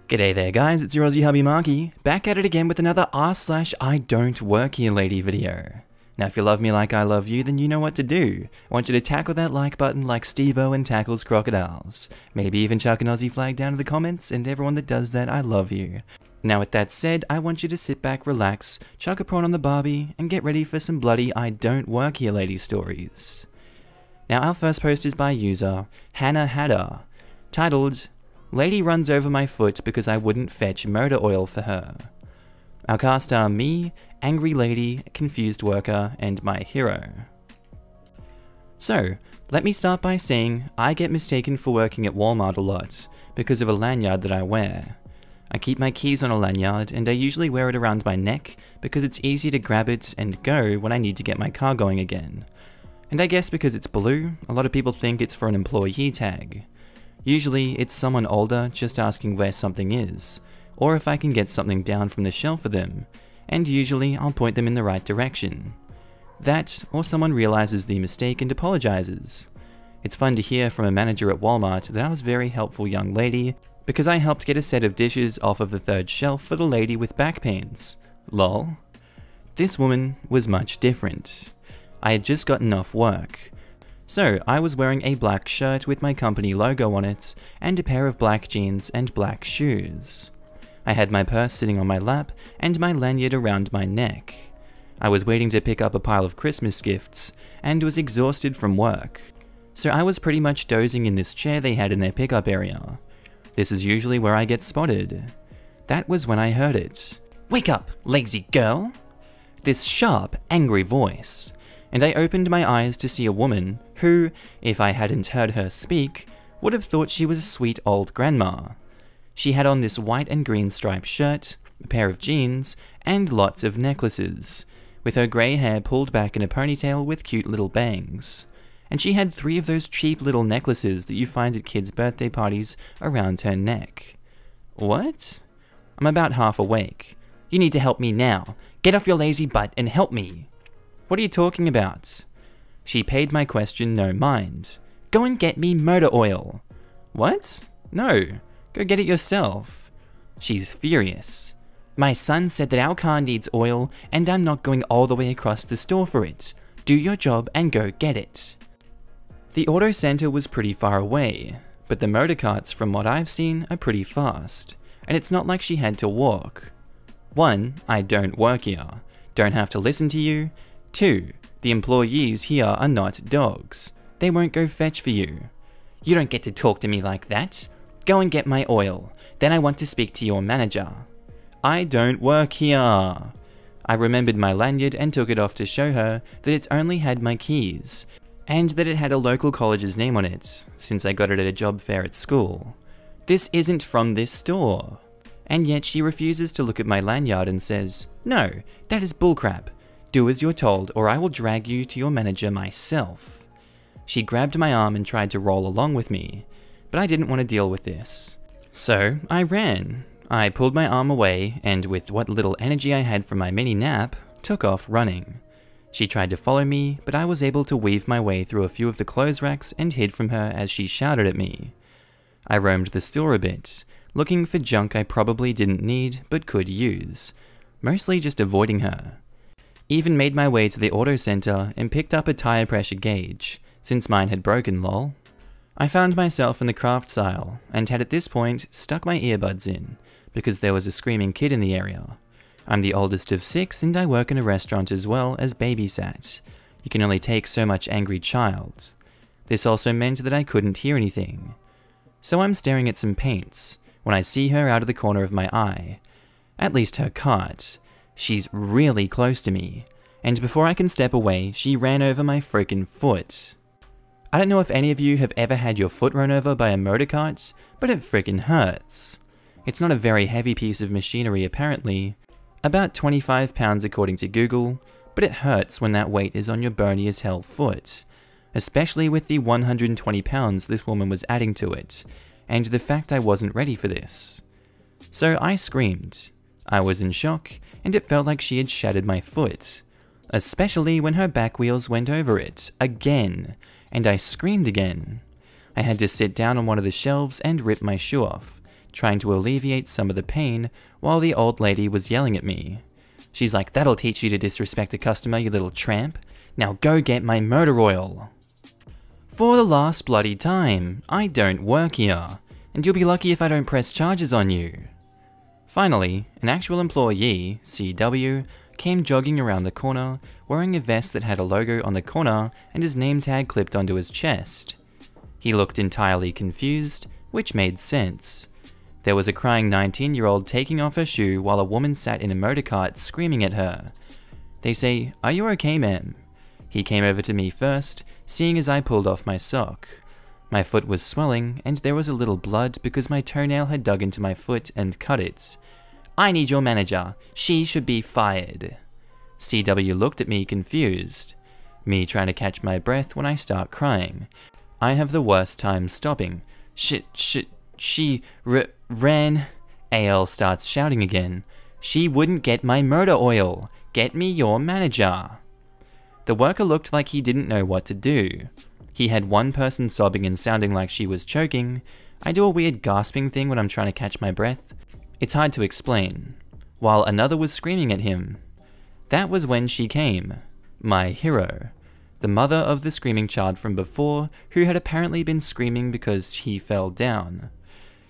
G'day there guys, it's your Aussie Hubby Markee, back at it again with another r/I-don't-work-here-lady video. Now if you love me like I love you, then you know what to do. I want you to tackle that like button like Steve-O and tackles crocodiles. Maybe even chuck an Aussie flag down in the comments, and everyone that does that, I love you. Now with that said, I want you to sit back, relax, chuck a prawn on the barbie, and get ready for some bloody I-don't-work-here-lady stories. Now our first post is by user Hannah Hadder, titled, Lady runs over my foot because I wouldn't fetch motor oil for her. Our cast are me, angry lady, confused worker, and my hero. So, let me start by saying I get mistaken for working at Walmart a lot because of a lanyard that I wear. I keep my keys on a lanyard and I usually wear it around my neck because it's easy to grab it and go when I need to get my car going again. And I guess because it's blue, a lot of people think it's for an employee tag. Usually, it's someone older just asking where something is, or if I can get something down from the shelf for them, and usually I'll point them in the right direction. That, or someone realizes the mistake and apologizes. It's fun to hear from a manager at Walmart that I was a very helpful young lady, because I helped get a set of dishes off of the third shelf for the lady with back pains. Lol. This woman was much different. I had just gotten off work. So, I was wearing a black shirt with my company logo on it, and a pair of black jeans and black shoes. I had my purse sitting on my lap, and my lanyard around my neck. I was waiting to pick up a pile of Christmas gifts, and was exhausted from work. So I was pretty much dozing in this chair they had in their pickup area. This is usually where I get spotted. That was when I heard it. "Wake up, lazy girl!" This sharp, angry voice. And I opened my eyes to see a woman who, if I hadn't heard her speak, would have thought she was a sweet old grandma. She had on this white and green striped shirt, a pair of jeans, and lots of necklaces, with her grey hair pulled back in a ponytail with cute little bangs. And she had 3 of those cheap little necklaces that you find at kids' birthday parties around her neck. What? I'm about half awake. You need to help me now. Get off your lazy butt and help me. What are you talking about? She paid my question no mind. Go and get me motor oil. What? No, go get it yourself. She's furious. My son said that our car needs oil and I'm not going all the way across the store for it. Do your job and go get it. The auto center was pretty far away, but the motor carts from what I've seen are pretty fast, and it's not like she had to walk. 1, I don't work here. Don't have to listen to you. 2, the employees here are not dogs. They won't go fetch for you. You don't get to talk to me like that. Go and get my oil. Then I want to speak to your manager. I don't work here. I remembered my lanyard and took it off to show her that it only had my keys, and that it had a local college's name on it, since I got it at a job fair at school. This isn't from this store. And yet she refuses to look at my lanyard and says, "No, that is bullcrap. Do as you're told or I will drag you to your manager myself." She grabbed my arm and tried to roll along with me, but I didn't want to deal with this. So I ran. I pulled my arm away and with what little energy I had from my mini nap, took off running. She tried to follow me, but I was able to weave my way through a few of the clothes racks and hid from her as she shouted at me. I roamed the store a bit, looking for junk I probably didn't need but could use, mostly just avoiding her. Even made my way to the auto center and picked up a tire pressure gauge, since mine had broken lol. I found myself in the crafts aisle, and had at this point stuck my earbuds in, because there was a screaming kid in the area. I'm the oldest of 6 and I work in a restaurant as well as babysat. You can only take so much angry child. This also meant that I couldn't hear anything. So I'm staring at some paints, when I see her out of the corner of my eye. At least her cart. She's really close to me, and before I can step away, she ran over my freaking foot. I don't know if any of you have ever had your foot run over by a motor cart, but it freaking hurts. It's not a very heavy piece of machinery apparently, about 25 pounds according to Google, but it hurts when that weight is on your bony as hell foot, especially with the 120 pounds this woman was adding to it, and the fact I wasn't ready for this. So I screamed. I was in shock, and it felt like she had shattered my foot, especially when her back wheels went over it, again, and I screamed again. I had to sit down on one of the shelves and rip my shoe off, trying to alleviate some of the pain while the old lady was yelling at me. She's like, "That'll teach you to disrespect a customer, you little tramp. Now go get my motor oil." For the last bloody time, I don't work here, and you'll be lucky if I don't press charges on you. Finally, an actual employee, CW, came jogging around the corner, wearing a vest that had a logo on the corner and his name tag clipped onto his chest. He looked entirely confused, which made sense. There was a crying 19-year-old taking off her shoe while a woman sat in a motorcart screaming at her. They say, "Are you okay, ma'am?" He came over to me first, seeing as I pulled off my sock. My foot was swelling, and there was a little blood because my toenail had dug into my foot and cut it. "I need your manager. She should be fired." CW looked at me confused. Me trying to catch my breath when I start crying. I have the worst time stopping. She ran. AL starts shouting again. "She wouldn't get my motor oil. Get me your manager." The worker looked like he didn't know what to do. He had one person sobbing and sounding like she was choking. I do a weird gasping thing when I'm trying to catch my breath. It's hard to explain. While another was screaming at him. That was when she came. My hero. The mother of the screaming child from before, who had apparently been screaming because he fell down.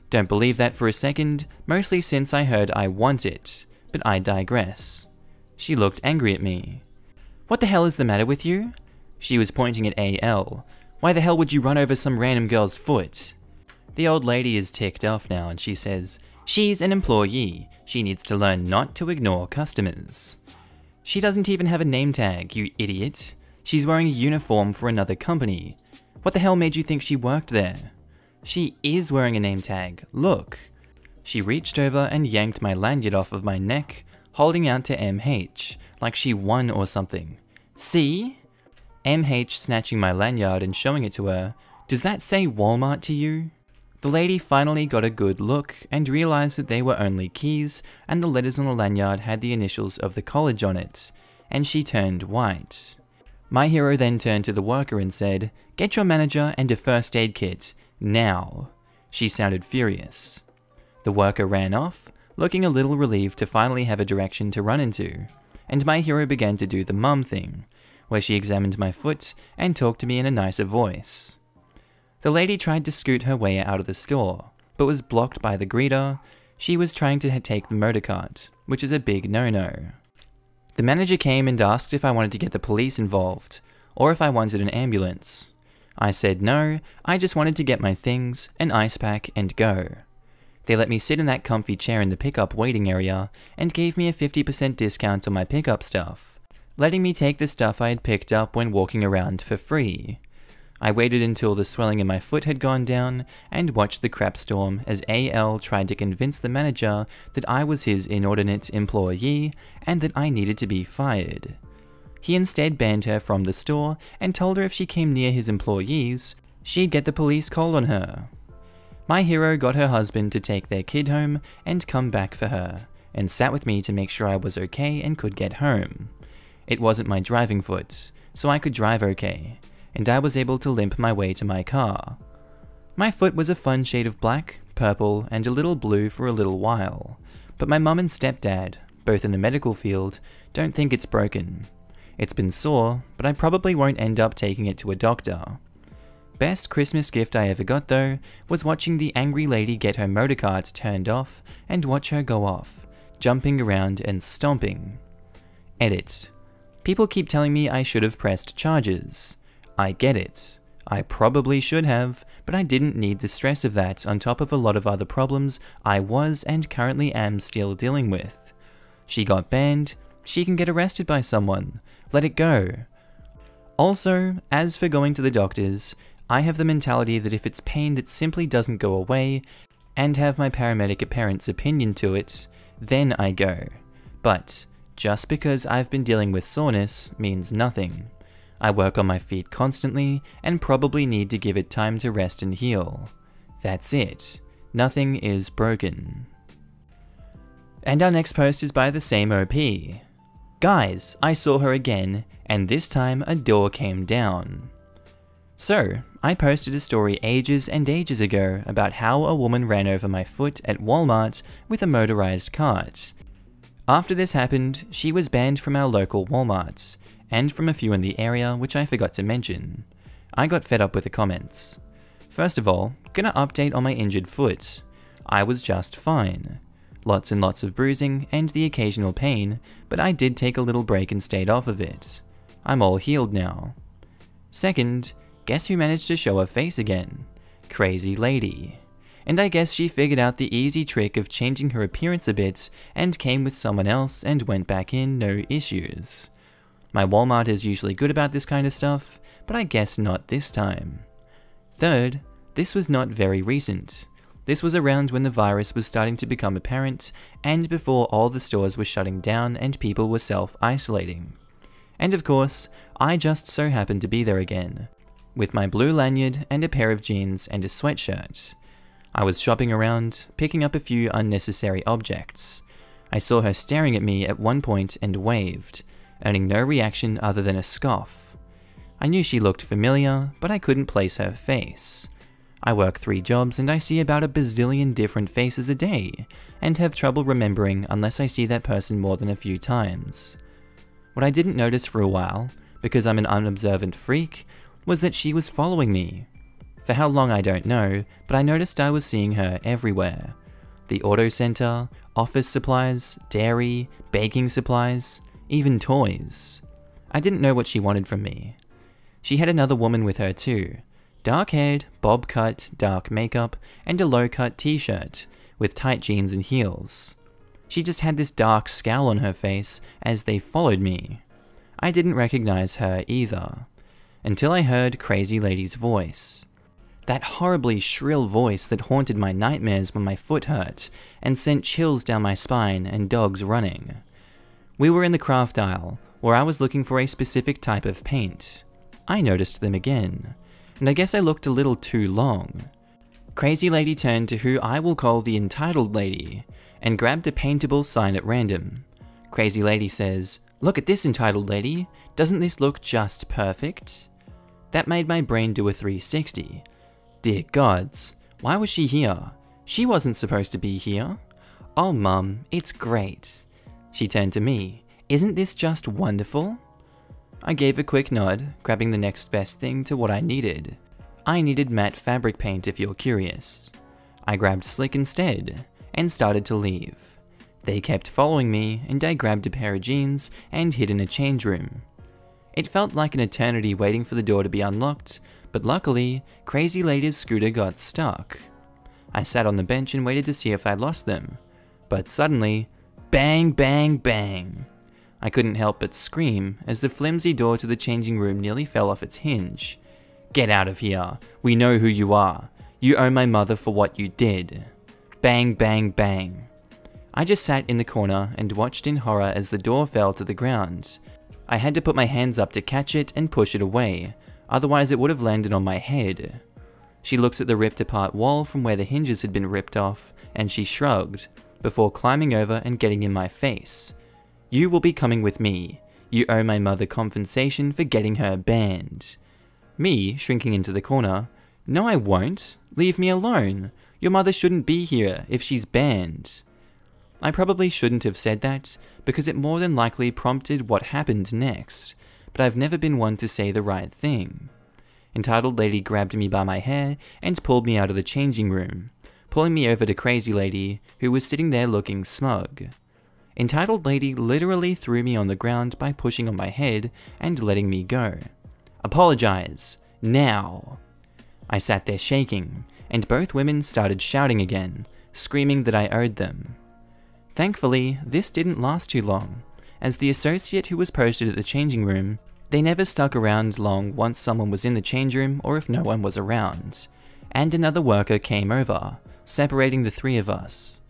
Don't believe that for a second, mostly since I heard "I want it," but I digress. She looked angry at me. "What the hell is the matter with you?" She was pointing at AL. "Why the hell would you run over some random girl's foot?" The old lady is ticked off now and she says, "She's an employee. She needs to learn not to ignore customers." She doesn't even have a name tag, you idiot. She's wearing a uniform for another company. What the hell made you think she worked there? She is wearing a name tag, look. She reached over and yanked my lanyard off of my neck, holding out to MH, like she won or something. "See?" MH snatching my lanyard and showing it to her. "Does that say Walmart to you?" The lady finally got a good look and realized that they were only keys and the letters on the lanyard had the initials of the college on it, and she turned white. My hero then turned to the worker and said, "Get your manager and a first aid kit, now." She sounded furious. The worker ran off, looking a little relieved to finally have a direction to run into, and my hero began to do the mum thing, where she examined my foot and talked to me in a nicer voice. The lady tried to scoot her way out of the store, but was blocked by the greeter. She was trying to take the motorcart, which is a big no-no. The manager came and asked if I wanted to get the police involved, or if I wanted an ambulance. I said no, I just wanted to get my things, an ice pack, and go. They let me sit in that comfy chair in the pickup waiting area, and gave me a 50% discount on my pickup stuff, letting me take the stuff I had picked up when walking around for free. I waited until the swelling in my foot had gone down, and watched the crap storm as AL tried to convince the manager that I was his inordinate employee, and that I needed to be fired. He instead banned her from the store, and told her if she came near his employees, she'd get the police called on her. My hero got her husband to take their kid home, and come back for her, and sat with me to make sure I was okay and could get home. It wasn't my driving foot, so I could drive okay, and I was able to limp my way to my car. My foot was a fun shade of black, purple, and a little blue for a little while, but my mum and stepdad, both in the medical field, don't think it's broken. It's been sore, but I probably won't end up taking it to a doctor. Best Christmas gift I ever got though, was watching the angry lady get her motorcart turned off and watch her go off, jumping around and stomping. Edit. People keep telling me I should have pressed charges. I get it. I probably should have, but I didn't need the stress of that on top of a lot of other problems I was and currently am still dealing with. She got banned, she can get arrested by someone. Let it go. Also, as for going to the doctors, I have the mentality that if it's pain that simply doesn't go away, and have my paramedic parents' opinion to it, then I go. But just because I've been dealing with soreness means nothing. I work on my feet constantly, and probably need to give it time to rest and heal. That's it. Nothing is broken. And our next post is by the same OP. Guys, I saw her again, and this time a door came down. So, I posted a story ages and ages ago about how a woman ran over my foot at Walmart with a motorized cart. After this happened, she was banned from our local Walmarts, and from a few in the area which I forgot to mention. I got fed up with the comments. First of all, gonna update on my injured foot. I was just fine. Lots and lots of bruising and the occasional pain, but I did take a little break and stayed off of it. I'm all healed now. Second, guess who managed to show her face again? Crazy Lady. And I guess she figured out the easy trick of changing her appearance a bit and came with someone else and went back in, no issues. My Walmart is usually good about this kind of stuff, but I guess not this time. Third, this was not very recent. This was around when the virus was starting to become apparent and before all the stores were shutting down and people were self-isolating. And of course, I just so happened to be there again, with my blue lanyard and a pair of jeans and a sweatshirt. I was shopping around, picking up a few unnecessary objects. I saw her staring at me at one point and waved, earning no reaction other than a scoff. I knew she looked familiar, but I couldn't place her face. I work 3 jobs and I see about a bazillion different faces a day, and have trouble remembering unless I see that person more than a few times. What I didn't notice for a while, because I'm an unobservant freak, was that she was following me. For how long I don't know, but I noticed I was seeing her everywhere. The auto center, office supplies, dairy, baking supplies, even toys. I didn't know what she wanted from me. She had another woman with her too. Dark-haired, bob-cut, dark makeup, and a low-cut t-shirt, with tight jeans and heels. She just had this dark scowl on her face as they followed me. I didn't recognize her either, until I heard Crazy Lady's voice. That horribly shrill voice that haunted my nightmares when my foot hurt, and sent chills down my spine and dogs running. We were in the craft aisle, where I was looking for a specific type of paint. I noticed them again, and I guess I looked a little too long. Crazy Lady turned to who I will call the entitled lady, and grabbed a paintable sign at random. Crazy Lady says, "Look at this, entitled lady, doesn't this look just perfect?" That made my brain do a 360. Dear gods, why was she here? She wasn't supposed to be here. Oh mum, it's great. She turned to me, "Isn't this just wonderful?" I gave a quick nod, grabbing the next best thing to what I needed. I needed matte fabric paint if you're curious. I grabbed Slick instead, and started to leave. They kept following me, and I grabbed a pair of jeans and hid in a change room. It felt like an eternity waiting for the door to be unlocked, but luckily, Crazy Lady's scooter got stuck. I sat on the bench and waited to see if I lost them, but suddenly, bang, bang, bang. I couldn't help but scream as the flimsy door to the changing room nearly fell off its hinge. "Get out of here. We know who you are. You owe my mother for what you did." Bang, bang, bang. I just sat in the corner and watched in horror as the door fell to the ground. I had to put my hands up to catch it and push it away, otherwise it would have landed on my head. She looks at the ripped apart wall from where the hinges had been ripped off, and she shrugged, before climbing over and getting in my face. "You will be coming with me. You owe my mother compensation for getting her banned." Me, shrinking into the corner, "No I won't. Leave me alone. Your mother shouldn't be here if she's banned." I probably shouldn't have said that, because it more than likely prompted what happened next, but I've never been one to say the right thing. Entitled Lady grabbed me by my hair and pulled me out of the changing room, pulling me over to Crazy Lady, who was sitting there looking smug. Entitled Lady literally threw me on the ground by pushing on my head and letting me go. "Apologize, now." I sat there shaking, and both women started shouting again, screaming that I owed them. Thankfully, this didn't last too long, as the associate who was posted at the changing room, they never stuck around long once someone was in the change room or if no one was around, and another worker came over, separating the 3 of us.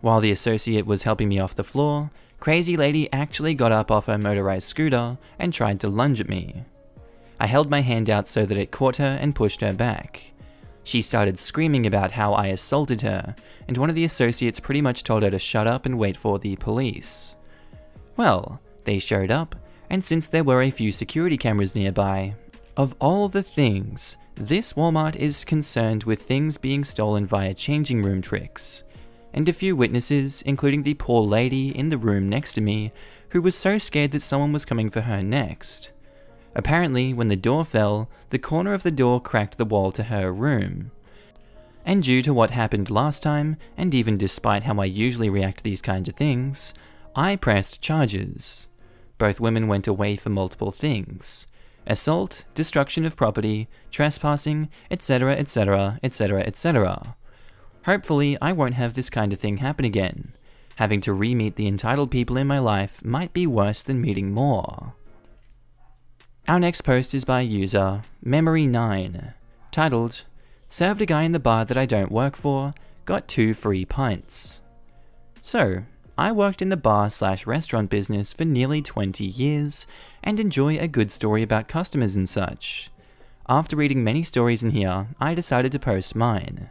While the associate was helping me off the floor, Crazy Lady actually got up off her motorized scooter and tried to lunge at me. I held my hand out so that it caught her and pushed her back. She started screaming about how I assaulted her, and one of the associates pretty much told her to shut up and wait for the police. Well, they showed up, and since there were a few security cameras nearby, of all the things, This Walmart is concerned with things being stolen via changing room tricks, and a few witnesses, including the poor lady in the room next to me, who was so scared that someone was coming for her next. Apparently, when the door fell, the corner of the door cracked the wall to her room. And due to what happened last time, and even despite how I usually react to these kinds of things, I pressed charges. Both women went away for multiple things: assault, destruction of property, trespassing, etc, etc, etc, etc. Hopefully, I won't have this kind of thing happen again. Having to re-meet the entitled people in my life might be worse than meeting more. Our next post is by user Memory9, titled, "Served a guy in the bar that I don't work for, got 2 free pints." So, I worked in the bar/restaurant business for nearly 20 years, and enjoy a good story about customers and such. After reading many stories in here, I decided to post mine.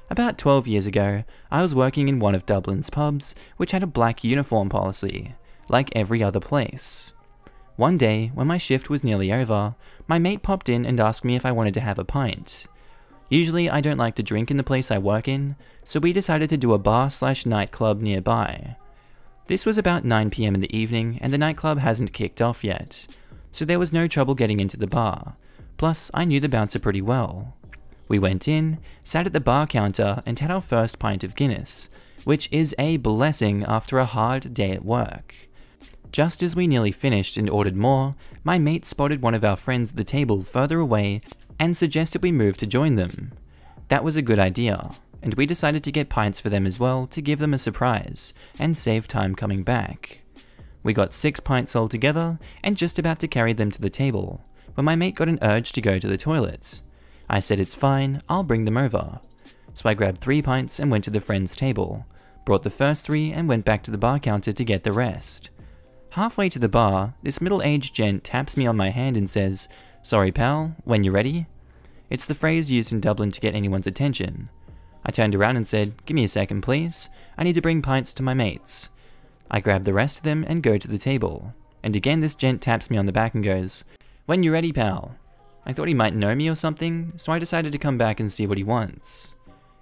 About 12 years ago, I was working in one of Dublin's pubs, which had a black uniform policy, like every other place. One day, when my shift was nearly over, my mate popped in and asked me if I wanted to have a pint. Usually I don't like to drink in the place I work in, so we decided to do a bar/nightclub nearby. This was about 9 PM in the evening, and the nightclub hasn't kicked off yet, so there was no trouble getting into the bar. Plus, I knew the bouncer pretty well. We went in, sat at the bar counter, and had our first pint of Guinness, which is a blessing after a hard day at work. Just as we nearly finished and ordered more, my mate spotted one of our friends at the table further away and suggested we move to join them. That was a good idea, and we decided to get pints for them as well to give them a surprise and save time coming back. We got 6 pints altogether and just about to carry them to the table, when my mate got an urge to go to the toilet. I said it's fine, I'll bring them over. So I grabbed 3 pints and went to the friend's table, brought the first 3 and went back to the bar counter to get the rest. Halfway to the bar, this middle-aged gent taps me on my hand and says, "Sorry pal, when you're ready?" It's the phrase used in Dublin to get anyone's attention. I turned around and said, "Give me a second please, I need to bring pints to my mates." I grab the rest of them and go to the table. And again this gent taps me on the back and goes, "When you're ready pal." I thought he might know me or something, so I decided to come back and see what he wants.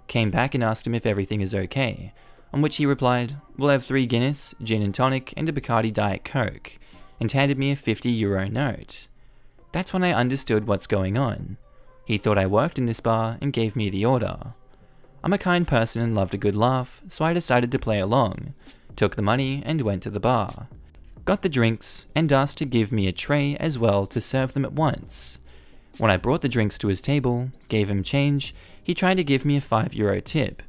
Came back and asked him if everything is okay, on which he replied, "We'll have 3 Guinness, gin and tonic, and a Bacardi Diet Coke," and handed me a €50 note. That's when I understood what's going on. He thought I worked in this bar and gave me the order. I'm a kind person and loved a good laugh, so I decided to play along, took the money and went to the bar. Got the drinks and asked to give me a tray as well to serve them at once. When I brought the drinks to his table, gave him change, he tried to give me a €5 tip.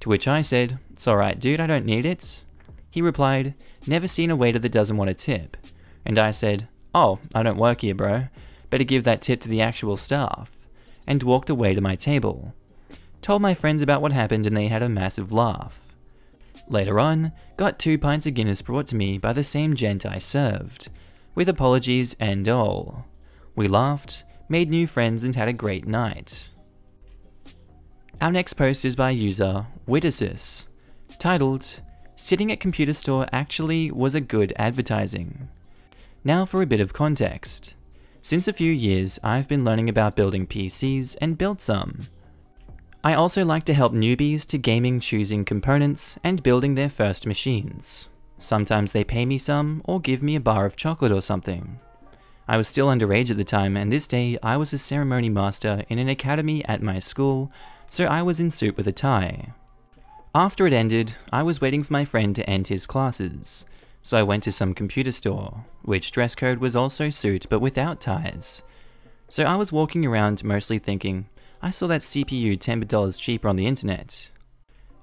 To which I said, "It's alright dude, I don't need it." He replied, "Never seen a waiter that doesn't want a tip." And I said, "Oh, I don't work here bro, better give that tip to the actual staff," and walked away to my table. Told my friends about what happened and they had a massive laugh. Later on, got 2 pints of Guinness brought to me by the same gent I served, with apologies and all. We laughed, made new friends and had a great night. Our next post is by user Wittisis, titled, "Sitting at computer store actually was a good advertising." Now for a bit of context. Since a few years, I've been learning about building PCs and built some. I also like to help newbies to gaming choosing components and building their first machines. Sometimes they pay me some or give me a bar of chocolate or something. I was still underage at the time, and this day I was a ceremony master in an academy at my school, so I was in suit with a tie. After it ended, I was waiting for my friend to end his classes, so I went to some computer store, which dress code was also suit but without ties. So I was walking around mostly thinking, I saw that CPU $10 cheaper on the internet.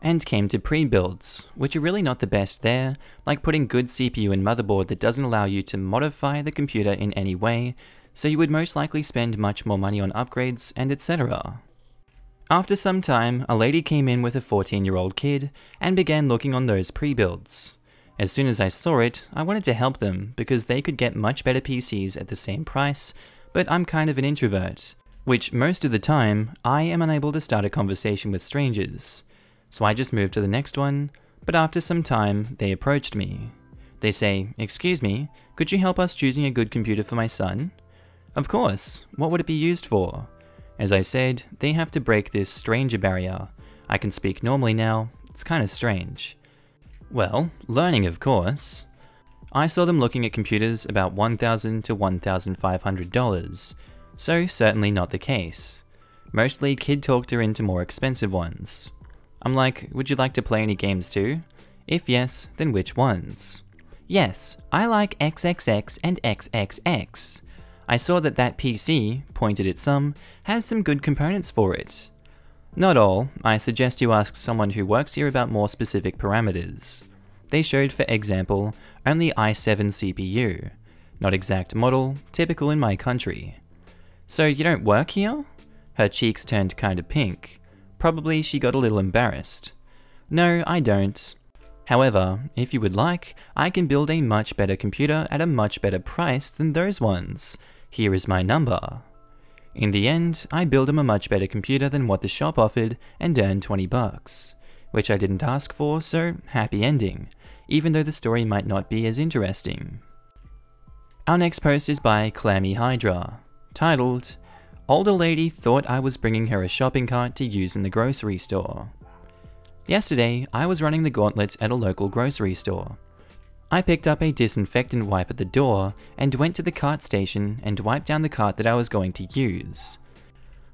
And came to pre-builds, which are really not the best there, like putting good CPU and motherboard that doesn't allow you to modify the computer in any way, so you would most likely spend much more money on upgrades and etc. After some time, a lady came in with a 14-year-old kid and began looking on those pre-builds. As soon as I saw it, I wanted to help them because they could get much better PCs at the same price, but I'm kind of an introvert, which most of the time, I am unable to start a conversation with strangers. So I just moved to the next one, but after some time, they approached me. They say, "Excuse me, could you help us choosing a good computer for my son?" Of course, what would it be used for? As I said, they have to break this stranger barrier. I can speak normally now, it's kinda strange. Well, learning of course. I saw them looking at computers about $1,000 to $1,500, so certainly not the case. Mostly kid talked her into more expensive ones. I'm like, would you like to play any games too? If yes, then which ones? Yes, I like XXX and XXX. I saw that PC, pointed at some, has some good components for it. Not all, I suggest you ask someone who works here about more specific parameters. They showed, for example, only i7 CPU. Not exact model, typical in my country. So you don't work here? Her cheeks turned kinda pink. Probably she got a little embarrassed. No, I don't. However, if you would like, I can build a much better computer at a much better price than those ones. Here is my number. In the end, I built him a much better computer than what the shop offered and earned 20 bucks. Which I didn't ask for, so happy ending, even though the story might not be as interesting. Our next post is by Clammy Hydra, titled, Older lady thought I was bringing her a shopping cart to use in the grocery store. Yesterday, I was running the gauntlet at a local grocery store. I picked up a disinfectant wipe at the door and went to the cart station and wiped down the cart that I was going to use.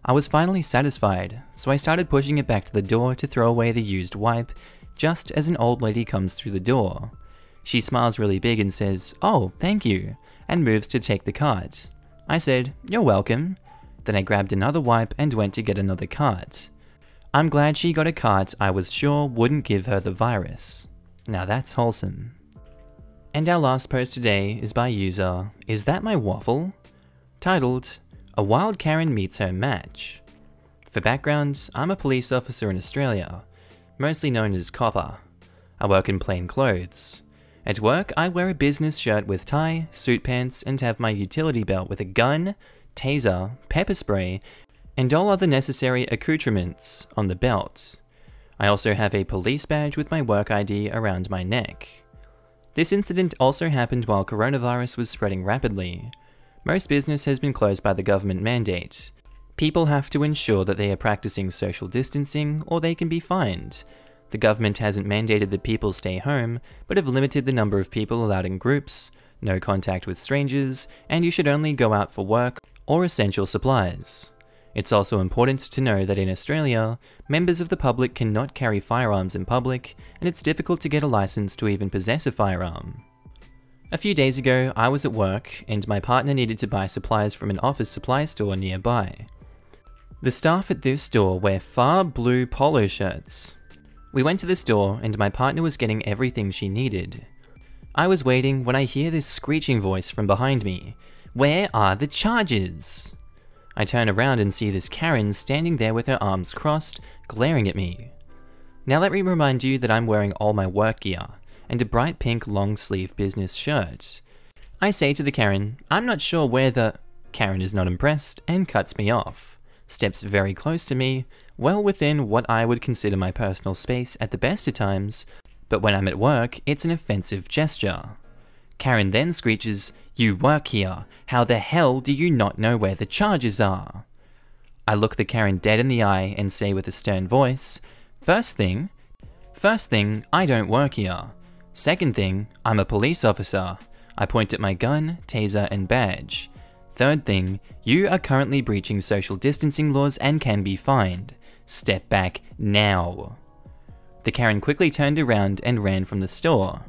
I was finally satisfied, so I started pushing it back to the door to throw away the used wipe, just as an old lady comes through the door. She smiles really big and says, "Oh, thank you," and moves to take the cart. I said, "You're welcome." Then I grabbed another wipe and went to get another cart. I'm glad she got a cart I was sure wouldn't give her the virus. Now that's wholesome. And our last post today is by user, Is That My Waffle? Titled, A Wild Karen Meets Her Match. For background, I'm a police officer in Australia, mostly known as Copper. I work in plain clothes. At work, I wear a business shirt with tie, suit pants, and have my utility belt with a gun, taser, pepper spray, and all other necessary accoutrements on the belt. I also have a police badge with my work ID around my neck. This incident also happened while coronavirus was spreading rapidly. Most business has been closed by the government mandate. People have to ensure that they are practicing social distancing or they can be fined. The government hasn't mandated that people stay home, but have limited the number of people allowed in groups, no contact with strangers, and you should only go out for work or essential supplies. It's also important to know that in Australia, members of the public cannot carry firearms in public, and it's difficult to get a license to even possess a firearm. A few days ago, I was at work, and my partner needed to buy supplies from an office supply store nearby. The staff at this store wear far blue polo shirts. We went to the store, and my partner was getting everything she needed. I was waiting when I hear this screeching voice from behind me. "Where are the charges?" I turn around and see this Karen standing there with her arms crossed, glaring at me. Now let me remind you that I'm wearing all my work gear, and a bright pink long-sleeve business shirt. I say to the Karen, "I'm not sure where the..." Karen is not impressed and cuts me off, steps very close to me, well within what I would consider my personal space at the best of times, but when I'm at work, it's an offensive gesture. Karen then screeches, "You work here. How the hell do you not know where the charges are?" I look the Karen dead in the eye and say with a stern voice, First thing, I don't work here. Second thing, I'm a police officer. I point at my gun, taser, and badge. Third thing, you are currently breaching social distancing laws and can be fined. Step back now." The Karen quickly turned around and ran from the store.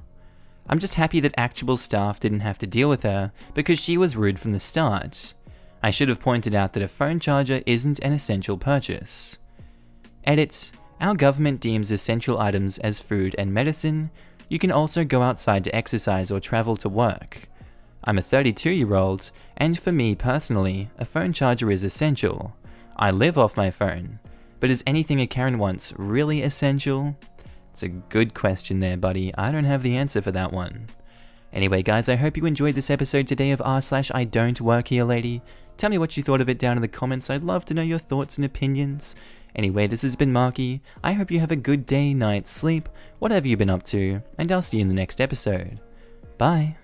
I'm just happy that actual staff didn't have to deal with her because she was rude from the start. I should have pointed out that a phone charger isn't an essential purchase. Edit. Our government deems essential items as food and medicine. You can also go outside to exercise or travel to work. I'm a 32-year-old, and for me personally, a phone charger is essential. I live off my phone. But is anything a Karen wants really essential? It's a good question there, buddy. I don't have the answer for that one. Anyway, guys, I hope you enjoyed this episode today of r/Idontworkherelady. Tell me what you thought of it down in the comments. I'd love to know your thoughts and opinions. Anyway, this has been Markee. I hope you have a good day, night, sleep, whatever you've been up to, and I'll see you in the next episode. Bye.